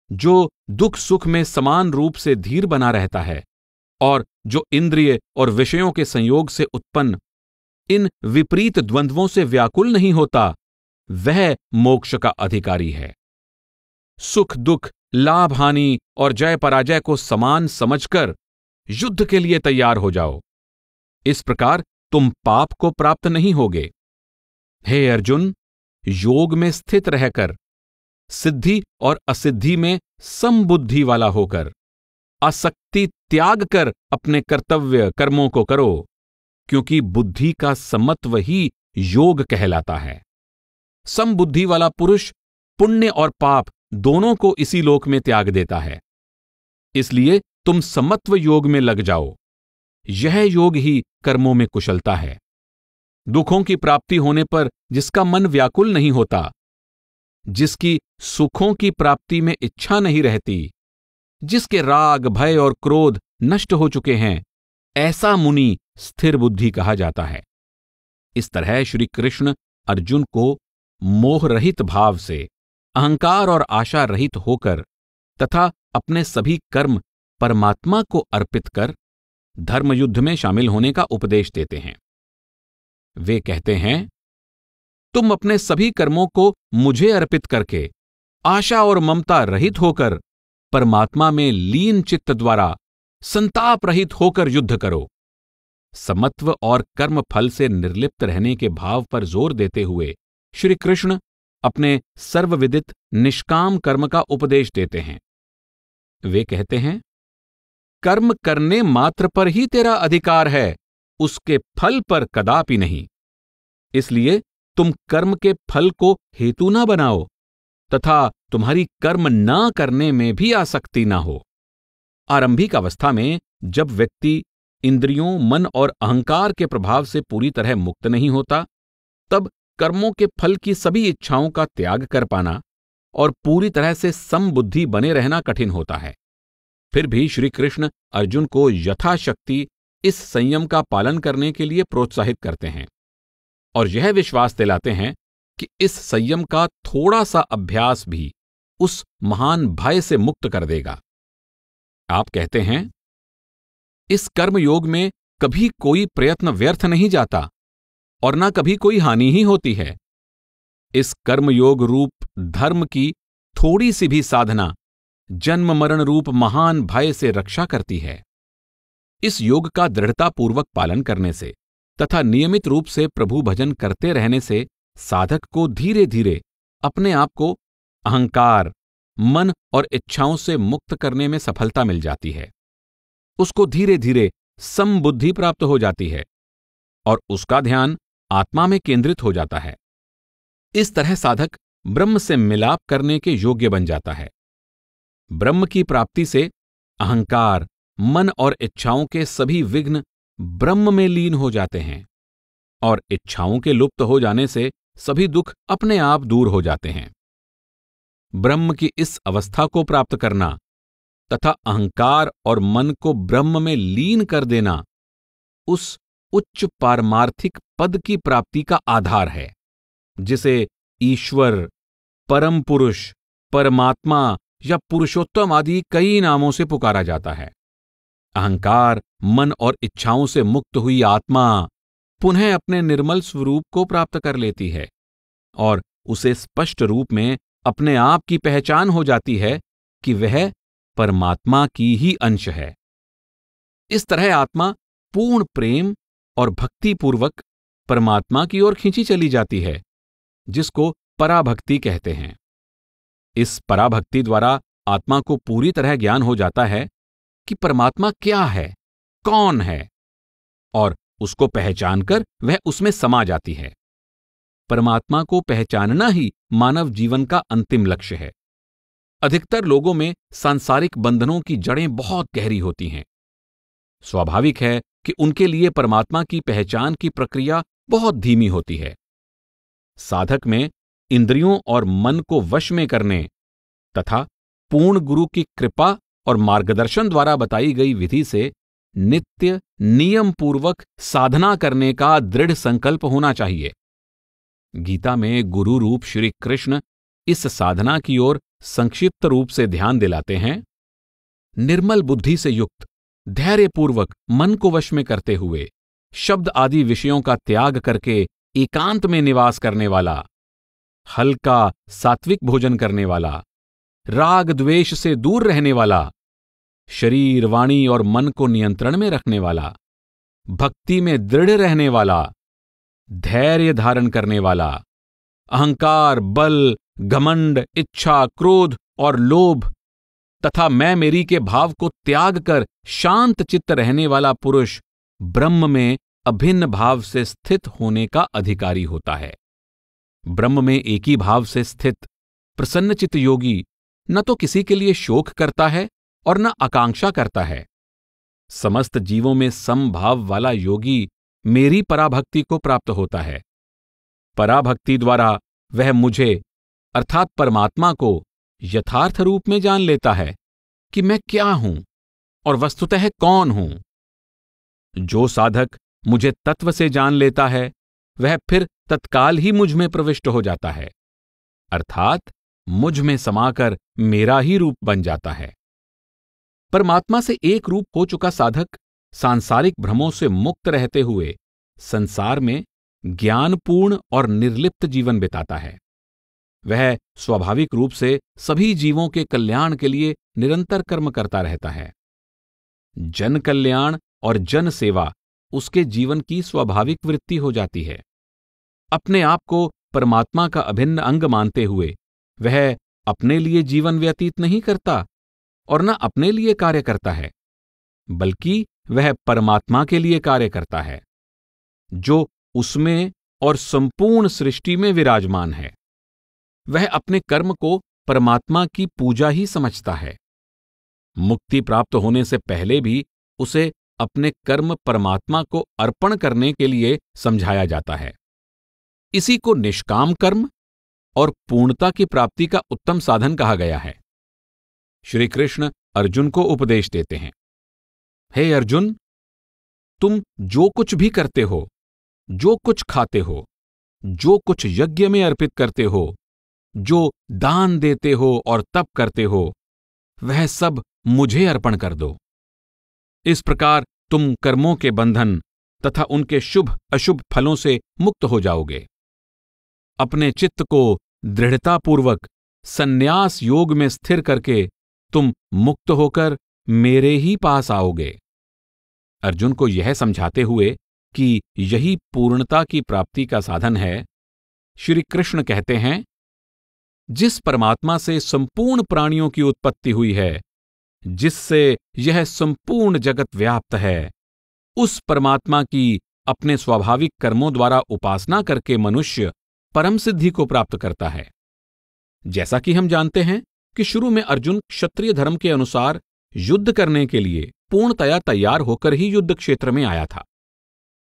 जो दुख सुख में समान रूप से धीर बना रहता है और जो इंद्रिय और विषयों के संयोग से उत्पन्न इन विपरीत द्वंद्वों से व्याकुल नहीं होता, वह मोक्ष का अधिकारी है। सुख दुख, लाभ हानि और जय पराजय को समान समझकर युद्ध के लिए तैयार हो जाओ। इस प्रकार तुम पाप को प्राप्त नहीं होगे। हे अर्जुन, योग में स्थित रहकर सिद्धि और असिद्धि में समबुद्धि वाला होकर आसक्ति त्याग कर अपने कर्तव्य कर्मों को करो, क्योंकि बुद्धि का समत्व ही योग कहलाता है। समबुद्धि वाला पुरुष पुण्य और पाप दोनों को इसी लोक में त्याग देता है। इसलिए तुम समत्व योग में लग जाओ। यह योग ही कर्मों में कुशलता है। दुखों की प्राप्ति होने पर जिसका मन व्याकुल नहीं होता, जिसकी सुखों की प्राप्ति में इच्छा नहीं रहती, जिसके राग भय और क्रोध नष्ट हो चुके हैं, ऐसा मुनि स्थिर बुद्धि कहा जाता है। इस तरह श्री कृष्ण अर्जुन को मोह रहित भाव से, अहंकार और आशा रहित होकर तथा अपने सभी कर्म परमात्मा को अर्पित कर धर्मयुद्ध में शामिल होने का उपदेश देते हैं। वे कहते हैं, तुम अपने सभी कर्मों को मुझे अर्पित करके आशा और ममता रहित होकर परमात्मा में लीन चित्त द्वारा संताप रहित होकर युद्ध करो। समत्व और कर्म फल से निर्लिप्त रहने के भाव पर जोर देते हुए श्री कृष्ण अपने सर्वविदित निष्काम कर्म का उपदेश देते हैं। वे कहते हैं, कर्म करने मात्र पर ही तेरा अधिकार है, उसके फल पर कदापि नहीं। इसलिए तुम कर्म के फल को हेतु न बनाओ तथा तुम्हारी कर्म न करने में भी आसक्ति न हो। आरंभिक अवस्था में जब व्यक्ति इंद्रियों, मन और अहंकार के प्रभाव से पूरी तरह मुक्त नहीं होता, तब कर्मों के फल की सभी इच्छाओं का त्याग कर पाना और पूरी तरह से समबुद्धि बने रहना कठिन होता है। फिर भी श्री कृष्ण अर्जुन को यथाशक्ति इस संयम का पालन करने के लिए प्रोत्साहित करते हैं और यह विश्वास दिलाते हैं कि इस संयम का थोड़ा सा अभ्यास भी उस महान भय से मुक्त कर देगा। आप कहते हैं, इस कर्मयोग में कभी कोई प्रयत्न व्यर्थ नहीं जाता और ना कभी कोई हानि ही होती है। इस कर्मयोग रूप धर्म की थोड़ी सी भी साधना जन्म मरण रूप महान भय से रक्षा करती है। इस योग का दृढ़तापूर्वक पालन करने से तथा नियमित रूप से प्रभु भजन करते रहने से साधक को धीरे धीरे अपने आप को अहंकार, मन और इच्छाओं से मुक्त करने में सफलता मिल जाती है। उसको धीरे धीरे समबुद्धि प्राप्त हो जाती है और उसका ध्यान आत्मा में केंद्रित हो जाता है। इस तरह साधक ब्रह्म से मिलाप करने के योग्य बन जाता है। ब्रह्म की प्राप्ति से अहंकार, मन और इच्छाओं के सभी विघ्न ब्रह्म में लीन हो जाते हैं और इच्छाओं के लुप्त हो जाने से सभी दुख अपने आप दूर हो जाते हैं। ब्रह्म की इस अवस्था को प्राप्त करना तथा अहंकार और मन को ब्रह्म में लीन कर देना उस उच्च पारमार्थिक पद की प्राप्ति का आधार है, जिसे ईश्वर, परम पुरुष, परमात्मा या पुरुषोत्तम आदि कई नामों से पुकारा जाता है। अहंकार, मन और इच्छाओं से मुक्त हुई आत्मा पुनः अपने निर्मल स्वरूप को प्राप्त कर लेती है और उसे स्पष्ट रूप में अपने आप की पहचान हो जाती है कि वह परमात्मा की ही अंश है। इस तरह आत्मा पूर्ण प्रेम और भक्तिपूर्वक परमात्मा की ओर खींची चली जाती है, जिसको पराभक्ति कहते हैं। इस पराभक्ति द्वारा आत्मा को पूरी तरह ज्ञान हो जाता है कि परमात्मा क्या है, कौन है, और उसको पहचानकर वह उसमें समा जाती है। परमात्मा को पहचानना ही मानव जीवन का अंतिम लक्ष्य है। अधिकतर लोगों में सांसारिक बंधनों की जड़ें बहुत गहरी होती हैं। स्वाभाविक है कि उनके लिए परमात्मा की पहचान की प्रक्रिया बहुत धीमी होती है। साधक में इंद्रियों और मन को वश में करने तथा पूर्ण गुरु की कृपा और मार्गदर्शन द्वारा बताई गई विधि से नित्य नियम पूर्वक साधना करने का दृढ़ संकल्प होना चाहिए। गीता में गुरु रूप श्री कृष्ण इस साधना की ओर संक्षिप्त रूप से ध्यान दिलाते हैं। निर्मल बुद्धि से युक्त, धैर्यपूर्वक मन को वश में करते हुए, शब्द आदि विषयों का त्याग करके एकांत में निवास करने वाला, हल्का सात्विक भोजन करने वाला, राग द्वेष से दूर रहने वाला, शरीर वाणी और मन को नियंत्रण में रखने वाला, भक्ति में दृढ़ रहने वाला, धैर्य धारण करने वाला, अहंकार, बल, घमंड, इच्छा, क्रोध और लोभ तथा मैं मेरी के भाव को त्याग कर शांत चित्त रहने वाला पुरुष ब्रह्म में अभिन्न भाव से स्थित होने का अधिकारी होता है। ब्रह्म में एक ही भाव से स्थित प्रसन्नचित्त योगी न तो किसी के लिए शोक करता है और न आकांक्षा करता है। समस्त जीवों में समभाव वाला योगी मेरी पराभक्ति को प्राप्त होता है। पराभक्ति द्वारा वह मुझे अर्थात परमात्मा को यथार्थ रूप में जान लेता है कि मैं क्या हूं और वस्तुतः कौन हूं। जो साधक मुझे तत्व से जान लेता है वह फिर तत्काल ही मुझ में प्रविष्ट हो जाता है, अर्थात मुझ में समाकर मेरा ही रूप बन जाता है। परमात्मा से एक रूप हो चुका साधक सांसारिक भ्रमों से मुक्त रहते हुए संसार में ज्ञानपूर्ण और निर्लिप्त जीवन बिताता है। वह स्वाभाविक रूप से सभी जीवों के कल्याण के लिए निरंतर कर्म करता रहता है। जन कल्याण और जन सेवा उसके जीवन की स्वाभाविक वृत्ति हो जाती है। अपने आप को परमात्मा का अभिन्न अंग मानते हुए वह अपने लिए जीवन व्यतीत नहीं करता और न अपने लिए कार्य करता है, बल्कि वह परमात्मा के लिए कार्य करता है जो उसमें और संपूर्ण सृष्टि में विराजमान है। वह अपने कर्म को परमात्मा की पूजा ही समझता है। मुक्ति प्राप्त होने से पहले भी उसे अपने कर्म परमात्मा को अर्पण करने के लिए समझाया जाता है। इसी को निष्काम कर्म और पूर्णता की प्राप्ति का उत्तम साधन कहा गया है। श्री कृष्ण अर्जुन को उपदेश देते हैं, हे अर्जुन, तुम जो कुछ भी करते हो, जो कुछ खाते हो, जो कुछ यज्ञ में अर्पित करते हो, जो दान देते हो और तप करते हो, वह सब मुझे अर्पण कर दो। इस प्रकार तुम कर्मों के बंधन तथा उनके शुभ अशुभ फलों से मुक्त हो जाओगे। अपने चित्त को दृढ़तापूर्वक संन्यास योग में स्थिर करके तुम मुक्त होकर मेरे ही पास आओगे। अर्जुन को यह समझाते हुए कि यही पूर्णता की प्राप्ति का साधन है, श्री कृष्ण कहते हैं, जिस परमात्मा से संपूर्ण प्राणियों की उत्पत्ति हुई है, जिससे यह संपूर्ण जगत व्याप्त है, उस परमात्मा की अपने स्वाभाविक कर्मों द्वारा उपासना करके मनुष्य परम सिद्धि को प्राप्त करता है। जैसा कि हम जानते हैं कि शुरू में अर्जुन क्षत्रिय धर्म के अनुसार युद्ध करने के लिए पूर्णतया तैयार होकर ही युद्ध क्षेत्र में आया था,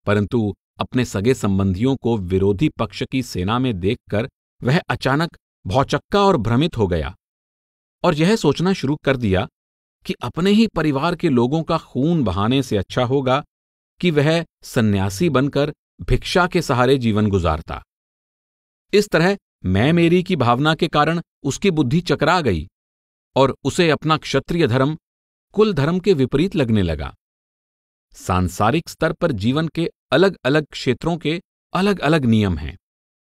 परंतु अपने सगे संबंधियों को विरोधी पक्ष की सेना में देखकर वह अचानक भौचक्का और भ्रमित हो गया और यह सोचना शुरू कर दिया कि अपने ही परिवार के लोगों का खून बहाने से अच्छा होगा कि वह सन्यासी बनकर भिक्षा के सहारे जीवन गुजारता। इस तरह मैं मेरी की भावना के कारण उसकी बुद्धि चकरा गई और उसे अपना क्षत्रिय धर्म कुल धर्म के विपरीत लगने लगा। सांसारिक स्तर पर जीवन के अलग अलग क्षेत्रों के अलग अलग नियम हैं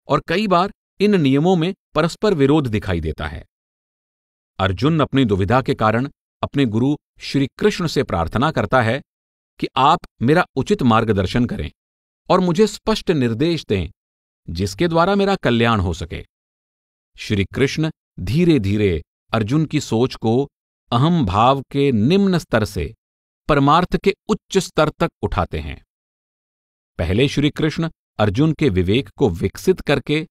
और कई बार इन नियमों में परस्पर विरोध दिखाई देता है। अर्जुन अपनी दुविधा के कारण अपने गुरु श्री कृष्ण से प्रार्थना करता है कि आप मेरा उचित मार्गदर्शन करें और मुझे स्पष्ट निर्देश दें जिसके द्वारा मेरा कल्याण हो सके। श्री कृष्ण धीरे धीरे अर्जुन की सोच को अहम भाव के निम्न स्तर से परमार्थ के उच्च स्तर तक उठाते हैं। पहले श्री कृष्ण अर्जुन के विवेक को विकसित करके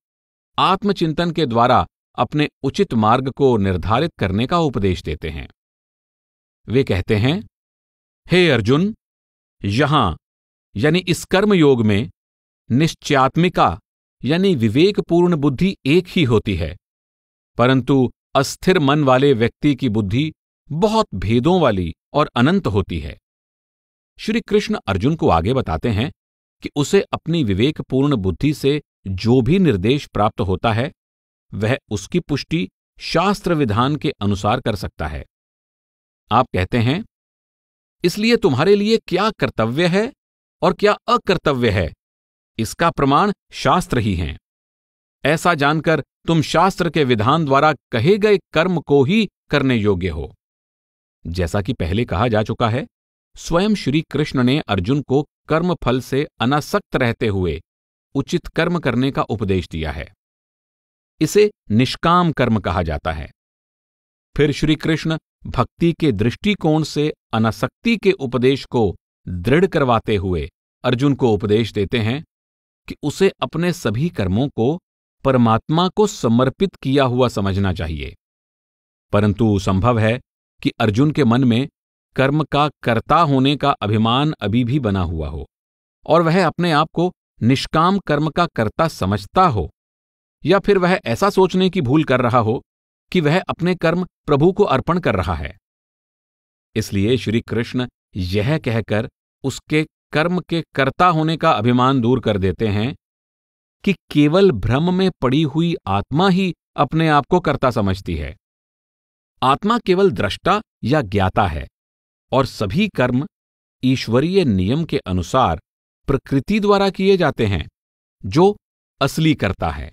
आत्मचिंतन के द्वारा अपने उचित मार्ग को निर्धारित करने का उपदेश देते हैं। वे कहते हैं, हे अर्जुन, यहां यानी इस कर्म योग में निश्चयात्मिका यानी विवेकपूर्ण बुद्धि एक ही होती है, परंतु अस्थिर मन वाले व्यक्ति की बुद्धि बहुत भेदों वाली और अनंत होती है। श्री कृष्ण अर्जुन को आगे बताते हैं कि उसे अपनी विवेकपूर्ण बुद्धि से जो भी निर्देश प्राप्त होता है वह उसकी पुष्टि शास्त्र विधान के अनुसार कर सकता है। आप कहते हैं, इसलिए तुम्हारे लिए क्या कर्तव्य है और क्या अकर्तव्य है, इसका प्रमाण शास्त्र ही हैं। ऐसा जानकर तुम शास्त्र के विधान द्वारा कहे गए कर्म को ही करने योग्य हो। जैसा कि पहले कहा जा चुका है, स्वयं श्री कृष्ण ने अर्जुन को कर्म फल से अनासक्त रहते हुए उचित कर्म करने का उपदेश दिया है। इसे निष्काम कर्म कहा जाता है। फिर श्री कृष्ण भक्ति के दृष्टिकोण से अनासक्ति के उपदेश को दृढ़ करवाते हुए अर्जुन को उपदेश देते हैं कि उसे अपने सभी कर्मों को परमात्मा को समर्पित किया हुआ समझना चाहिए। परंतु संभव है कि अर्जुन के मन में कर्म का कर्ता होने का अभिमान अभी भी बना हुआ हो और वह अपने आप को निष्काम कर्म का कर्ता समझता हो, या फिर वह ऐसा सोचने की भूल कर रहा हो कि वह अपने कर्म प्रभु को अर्पण कर रहा है। इसलिए श्री कृष्ण यह कहकर उसके कर्म के कर्ता होने का अभिमान दूर कर देते हैं कि केवल भ्रम में पड़ी हुई आत्मा ही अपने आप को कर्ता समझती है। आत्मा केवल दृष्टा या ज्ञाता है और सभी कर्म ईश्वरीय नियम के अनुसार प्रकृति द्वारा किए जाते हैं, जो असली कर्ता है।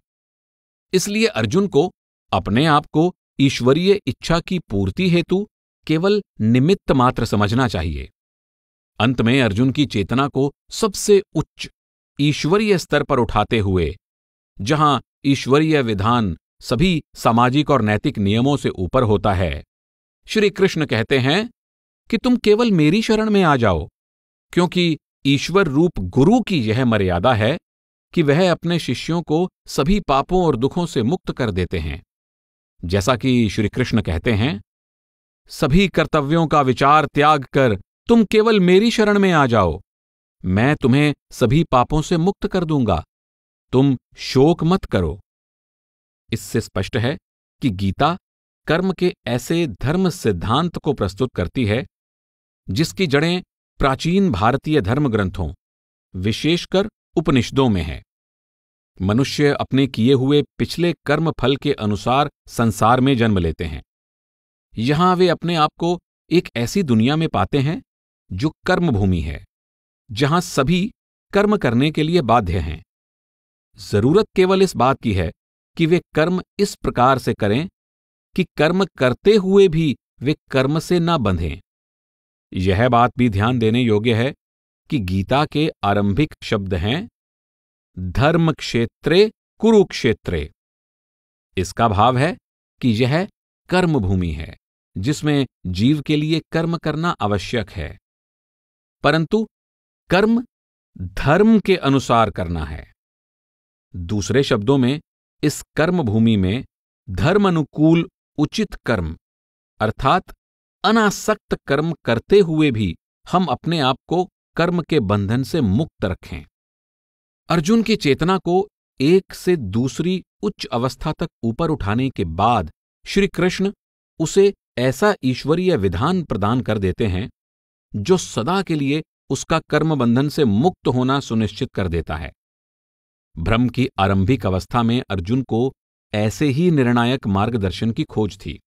इसलिए अर्जुन को अपने आप को ईश्वरीय इच्छा की पूर्ति हेतु केवल निमित्त मात्र समझना चाहिए। अंत में अर्जुन की चेतना को सबसे उच्च ईश्वरीय स्तर पर उठाते हुए, जहां ईश्वरीय विधान सभी सामाजिक और नैतिक नियमों से ऊपर होता है, श्री कृष्ण कहते हैं कि तुम केवल मेरी शरण में आ जाओ, क्योंकि ईश्वर रूप गुरु की यह मर्यादा है कि वह अपने शिष्यों को सभी पापों और दुखों से मुक्त कर देते हैं। जैसा कि श्री कृष्ण कहते हैं, सभी कर्तव्यों का विचार त्याग कर तुम केवल मेरी शरण में आ जाओ, मैं तुम्हें सभी पापों से मुक्त कर दूंगा, तुम शोक मत करो। इससे स्पष्ट है कि गीता कर्म के ऐसे धर्म सिद्धांत को प्रस्तुत करती है जिसकी जड़ें प्राचीन भारतीय धर्म ग्रंथों, विशेषकर उपनिषदों में है। मनुष्य अपने किए हुए पिछले कर्म फल के अनुसार संसार में जन्म लेते हैं। यहां वे अपने आप को एक ऐसी दुनिया में पाते हैं जो कर्म भूमि है, जहां सभी कर्म करने के लिए बाध्य हैं। जरूरत केवल इस बात की है कि वे कर्म इस प्रकार से करें कि कर्म करते हुए भी वे कर्म से न बंधें। यह बात भी ध्यान देने योग्य है कि गीता के आरंभिक शब्द हैं धर्म क्षेत्रे कुरुक्षेत्रे। इसका भाव है कि यह कर्म भूमि है जिसमें जीव के लिए कर्म करना आवश्यक है, परंतु कर्म धर्म के अनुसार करना है। दूसरे शब्दों में, इस कर्म भूमि में धर्म अनुकूल उचित कर्म अर्थात अनासक्त कर्म करते हुए भी हम अपने आप को कर्म के बंधन से मुक्त रखें। अर्जुन की चेतना को एक से दूसरी उच्च अवस्था तक ऊपर उठाने के बाद श्री कृष्ण उसे ऐसा ईश्वरीय विधान प्रदान कर देते हैं जो सदा के लिए उसका कर्म बंधन से मुक्त होना सुनिश्चित कर देता है। भ्रम की आरंभिक अवस्था में अर्जुन को ऐसे ही निर्णायक मार्गदर्शन की खोज थी।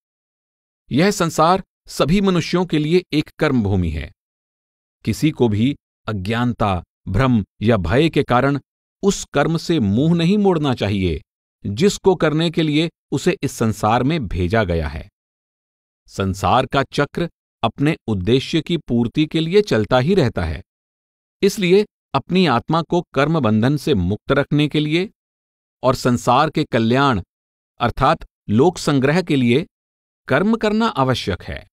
यह संसार सभी मनुष्यों के लिए एक कर्म भूमि है। किसी को भी अज्ञानता, भ्रम या भय के कारण उस कर्म से मुंह नहीं मोड़ना चाहिए जिसको करने के लिए उसे इस संसार में भेजा गया है। संसार का चक्र अपने उद्देश्य की पूर्ति के लिए चलता ही रहता है। इसलिए अपनी आत्मा को कर्म बंधन से मुक्त रखने के लिए और संसार के कल्याण अर्थात लोक संग्रह के लिए कर्म करना आवश्यक है।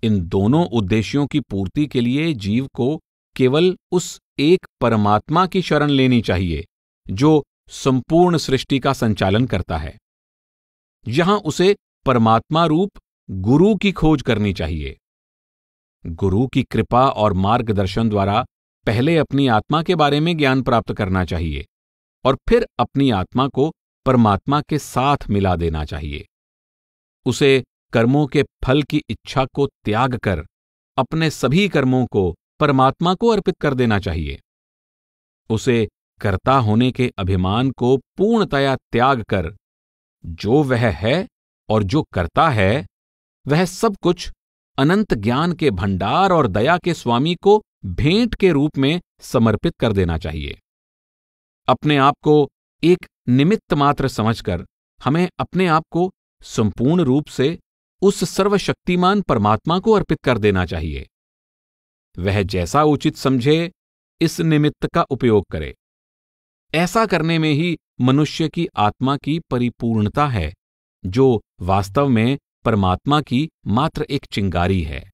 इन दोनों उद्देश्यों की पूर्ति के लिए जीव को केवल उस एक परमात्मा की शरण लेनी चाहिए जो संपूर्ण सृष्टि का संचालन करता है। यहां उसे परमात्मा रूप गुरु की खोज करनी चाहिए। गुरु की कृपा और मार्गदर्शन द्वारा पहले अपनी आत्मा के बारे में ज्ञान प्राप्त करना चाहिए और फिर अपनी आत्मा को परमात्मा के साथ मिला देना चाहिए। उसे कर्मों के फल की इच्छा को त्याग कर अपने सभी कर्मों को परमात्मा को अर्पित कर देना चाहिए। उसे कर्ता होने के अभिमान को पूर्णतया त्याग कर जो वह है और जो करता है वह सब कुछ अनंत ज्ञान के भंडार और दया के स्वामी को भेंट के रूप में समर्पित कर देना चाहिए। अपने आप को एक निमित्त मात्र समझकर हमें अपने आप को संपूर्ण रूप से उस सर्वशक्तिमान परमात्मा को अर्पित कर देना चाहिए। वह जैसा उचित समझे इस निमित्त का उपयोग करे। ऐसा करने में ही मनुष्य की आत्मा की परिपूर्णता है, जो वास्तव में परमात्मा की मात्र एक चिंगारी है।